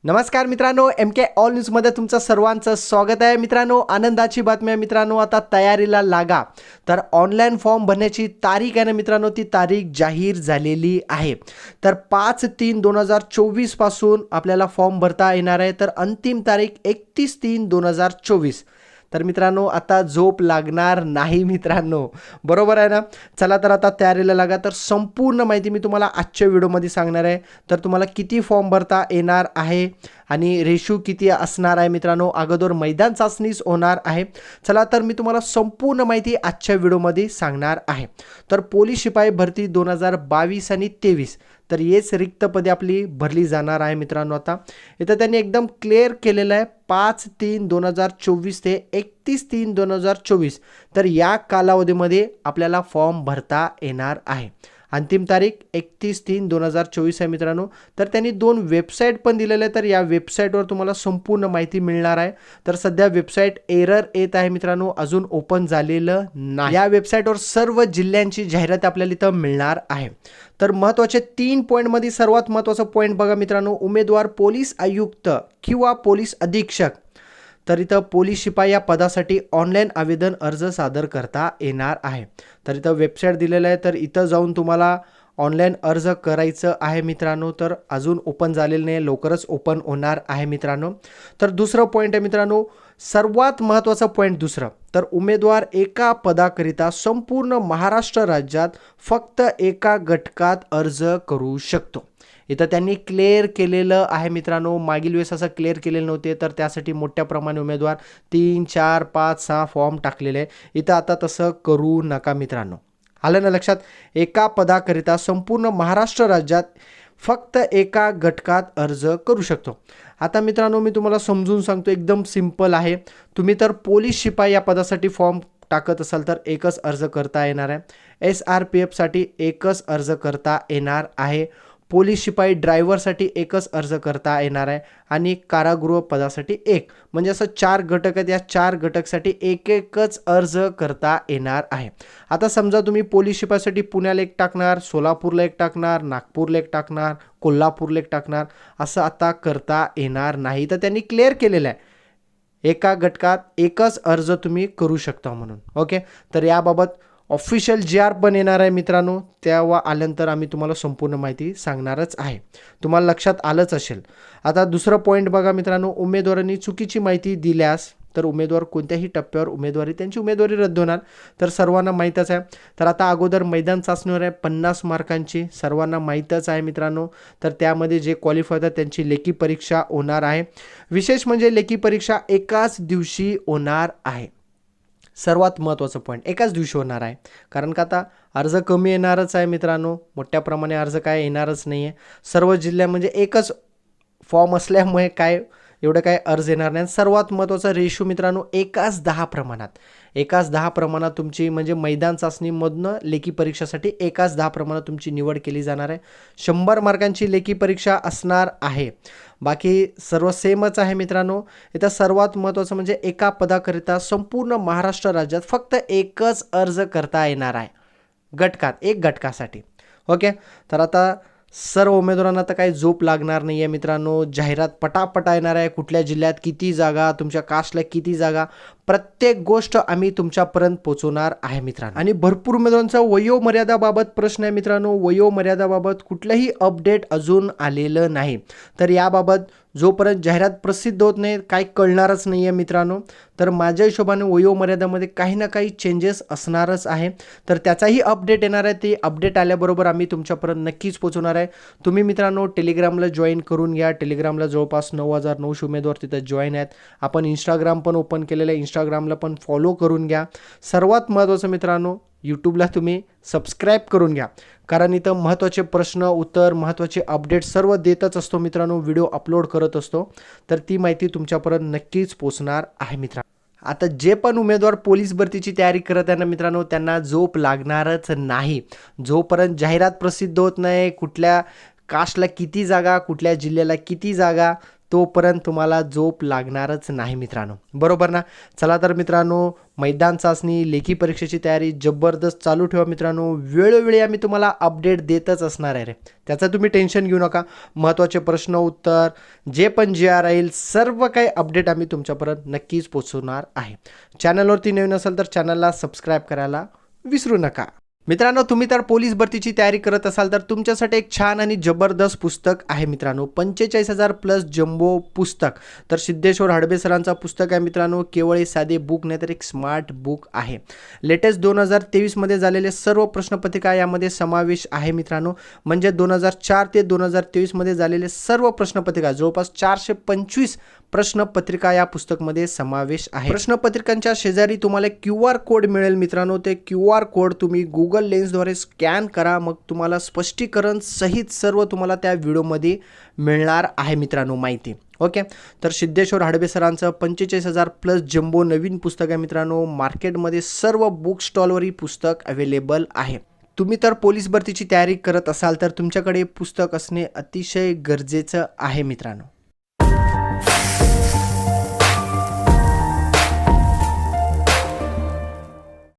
नमस्कार मित्रांनो, MK all न्यूजमध्ये तुमचं सर्वांचं स्वागत आहे. मित्रांनो, आनंदाची बातमी आहे मित्रांनो, आता तयारीला लागा. तर ऑनलाईन फॉर्म भरण्याची तारीख आहे ना मित्रांनो, ती तारीख जाहीर झालेली आहे. तर 5/3/2024 पासून आपल्याला फॉर्म भरता येणार आहे. तर अंतिम तारीख 31/3/2024. तर मित्रांनो, आता झोप लागणार नाही मित्रांनो, बरोबर आहे ना. चला तर आता तयारीला लागा. तर संपूर्ण माहिती मी तुम्हाला आजच्या व्हिडिओमध्ये सांगणार आहे. तर तुम्हाला किती फॉर्म भरता येणार आहे आणि रेशो किती असणार आहे मित्रांनो, अगोदर मैदान चाचणीच होणार आहे. चला तर मी तुम्हाला संपूर्ण माहिती आजच्या व्हिडिओमध्ये सांगणार आहे. तर पोलीस शिपाई भरती 2022 आणि 23 तर हेच रिक्त पदे आपली भरली जाणार आहे मित्रांनो. आता इथं त्यांनी एकदम क्लिअर केलेलं आहे 5/3/2024 ते 31/3/2024. तर या कालावधीमध्ये आपल्याला फॉर्म भरता येणार आहे. अंतिम तारीख 31/3/2024 आहे मित्रांनो. तर त्यांनी 2 वेबसाईट पण दिलेले आहे. तर या वेबसाईटवर तुम्हाला संपूर्ण माहिती मिळणार आहे. तर सध्या वेबसाईट एरर येत आहे मित्रांनो, अजून ओपन झालेलं नाही. या वेबसाईटवर सर्व जिल्ह्यांची जाहिरात आपल्याला इथं मिळणार आहे. तर महत्त्वाचे 3 पॉईंटमध्ये सर्वात महत्त्वाचा पॉईंट बघा मित्रांनो, उमेदवार पोलीस आयुक्त किंवा पोलीस अधीक्षक. तर इथं पोलीस शिपाई या पदासाठी ऑनलाईन आवेदन अर्ज सादर करता येणार आहे. तर इथं वेबसाईट दिलेलं आहे. तर इथं जाऊन तुम्हाला ऑनलाईन अर्ज करायचं आहे मित्रांनो. तर अजून ओपन झालेलं नाही, लवकरच ओपन होणार आहे मित्रांनो. तर दुसरं पॉईंट आहे मित्रांनो, सर्वात महत्त्वाचा पॉईंट दुसरं, तर उमेदवार एका पदाकरिता संपूर्ण महाराष्ट्र राज्यात फक्त एका गटकात अर्ज करू शकतो. इथं त्यांनी क्लिअर केलेलं आहे मित्रांनो. मागील वेळेस असं क्लिअर केलेलं नव्हते, तर त्यासाठी मोठ्या प्रमाणे उमेदवार 3, 4, 5, 6 फॉर्म टाकलेले आहे. इथं आता तसं करू नका मित्रांनो. आलं ना लक्षात. एका पदाकरिता संपूर्ण महाराष्ट्र राज्यात फक्त एका गटकात अर्ज करू शकतो. आता मित्रांनो, मी तुम्हाला समजून सांगतो, एकदम सिंपल आहे. तुम्ही तर पोलीस शिपाई या पदासाठी फॉर्म टाकत असाल तर एकच अर्ज करता येणार आहे. SRPFसाठी एकच अर्ज करता येणार आहे. पोलीस शिपाई ड्रायव्हरसाठी एकच अर्ज करता येणार आहे आणि कारागृह पदासाठी एक. म्हणजे असं 4 घटक आहेत. या 4 घटकसाठी एकच अर्ज करता येणार आहे. आता समजा तुम्ही पोलीस शिपाईसाठी पुण्याला एक टाकणार, सोलापूरला एक टाकणार, नागपूरला एक टाकणार, कोल्हापूरला एक टाकणार, असं आता करता येणार नाही. तर त्यांनी क्लिअर केलेलं आहे, एका घटकात एकच अर्ज तुम्ही करू शकता म्हणून. ओके. तर याबाबत ऑफिशियल GR पण येणार आहे मित्रांनो. तेव्हा आल्यानंतर आम्ही तुम्हाला संपूर्ण माहिती सांगणारच आहे. तुम्हाला लक्षात आलंच असेल. आता दुसरं पॉईंट बघा मित्रांनो, उमेदवारांनी चुकीची माहिती दिल्यास तर उमेदवार कोणत्याही टप्प्यावर त्यांची उमेदवारी रद्द होणार. तर सर्वांना माहीतच आहे. तर आता अगोदर मैदान चाचणीवर आहे 50 मार्कांची, सर्वांना माहीतच आहे मित्रांनो. तर त्यामध्ये जे क्वालिफाय होतात त्यांची लेखी परीक्षा होणार आहे. विशेष म्हणजे लेखी परीक्षा एकाच दिवशी होणार आहे. सर्वात महत्त्वाचं पॉईंट, एकाच दिवशी होणार आहे. कारण का आता अर्ज कमी येणारच आहे मित्रांनो, मोठ्या प्रमाणे अर्ज काय येणारच नाही आहे. सर्व जिल्ह्या म्हणजे एकच फॉर्म असल्यामुळे काय एवढं काय अर्ज येणार नाही. सर्वात महत्त्वाचा रेशो मित्रांनो, एकाच 10 प्रमाणात तुमची म्हणजे मैदान चाचणीमधनं लेखी परीक्षासाठी एकाच 10 प्रमाणात तुमची निवड केली जाणार आहे. 100 मार्कांची लेखी परीक्षा असणार आहे. बाकी सर्व सेमच आहे मित्रांनो. इथं सर्वात महत्त्वाचं म्हणजे एका पदाकरिता संपूर्ण महाराष्ट्र राज्यात फक्त एकच अर्ज करता येणार आहे गटकात, एक घटकासाठी. ओके. तर आता सर्व उमेदवारांना तर काही झोप लागणार नाही आहे मित्रांनो. जाहिरात पटापटा येणार आहे. कुठल्या जिल्ह्यात किती जागा, तुमच्या कास्टला किती जागा, प्रत्येक गोष्ट आम्ही तुमच्यापर्यंत पोहोचवणार आहे मित्रांनो. आणि भरपूर उमेदवारांचा वयोमर्यादाबाबत प्रश्न आहे मित्रांनो. वयोमर्यादाबाबत कुठलंही अपडेट अजून आलेलं नाही. तर याबाबत जोपर्यंत जाहिरात प्रसिद्ध होत नाही काही कळणारच नाही आहे मित्रांनो. तर माझ्या हिशोबाने वयोमर्यादामध्ये काही ना काही चेंजेस असणारच आहे. तर त्याचाही अपडेट येणार आहे. ते अपडेट आल्याबरोबर आम्ही तुमच्यापर्यंत नक्कीच पोहोचवणार आहे. तुम्ही मित्रांनो टेलिग्रामला जॉईन करून घ्या. टेलिग्रामला जवळपास 9,900 उमेदवार तिथं जॉईन आहेत. आपण इंस्टाग्राम पण ओपन केलेलं आहे, इंस्टाग्रामला पण फॉलो करून घ्या. सर्वात महत्त्वाचं मित्रांनो, यूट्यूबला तुम्ही सबस्क्राईब करून घ्या. कारण इथं महत्त्वाचे प्रश्न उत्तर, महत्त्वाचे अपडेट सर्व देतच असतो मित्रांनो, व्हिडिओ अपलोड करत असतो. तर ती माहिती तुमच्यापर्यंत नक्कीच पोचणार आहे मित्रांनो. आता जे पण उमेदवार पोलीस भरतीची तयारी करत आहे ना मित्रांनो, त्यांना झोप लागणारच नाही. जोपर्यंत जाहिरात प्रसिद्ध होत नाही, कुठल्या कास्टला किती जागा, कुठल्या जिल्ह्याला किती जागा, तोपर्यंत तुम्हाला झोप लागणारच नाही मित्रांनो, बरोबर ना. चला तर मित्रांनो, मैदान चाचणी लेखी परीक्षेची तयारी जबरदस्त चालू ठेवा मित्रांनो. वेळोवेळी आम्ही तुम्हाला अपडेट देतच असणार आहे रे, त्याचं तुम्ही टेन्शन घेऊ नका. महत्त्वाचे प्रश्न उत्तर जे पण जे राहील सर्व काही अपडेट आम्ही तुमच्यापर्यंत नक्कीच पोहोचवणार आहे. चॅनलवरती नवीन असेल तर चॅनलला सबस्क्राईब करायला विसरू नका. मित्रांनो, तुम्ही तर पोलीस भरतीची तयारी करत असाल तर तुमच्यासाठी एक छान आणि जबरदस्त पुस्तक आहे मित्रांनो. 45,000 प्लस जम्बो पुस्तक. तर सिद्धेश्वर हडबे सरांचा पुस्तक आहे मित्रांनो. केवळ हे साधे बुक नाही तर एक स्मार्ट बुक आहे. लेटेस्ट 2023मध्ये झालेले सर्व प्रश्नपत्रिका यामध्ये समावेश आहे मित्रांनो. म्हणजे 2004 ते 2023मध्ये झालेले सर्व प्रश्नपत्रिका जवळपास 425 प्रश्नपत्रिका या पुस्तकमध्ये समावेश आहे. प्रश्नपत्रिकांच्या शेजारी तुम्हाला QR कोड मिळेल मित्रांनो. ते QR कोड तुम्ही गुगल लेन्सद्वारे स्कॅन करा, मग तुम्हाला स्पष्टीकरण सहित सर्व तुम्हाला त्या व्हिडिओमध्ये मिळणार आहे मित्रांनो माहिती. ओके, तर सिद्धेश्वर हडबे सरांचं 45,000 प्लस जम्बो नवीन पुस्तक आहे मित्रांनो. मार्केटमध्ये सर्व बुक स्टॉलवरही पुस्तक अवेलेबल आहे. तुम्ही तर पोलीस भरतीची तयारी करत असाल तर तुमच्याकडे पुस्तक असणे अतिशय गरजेचं आहे मित्रांनो.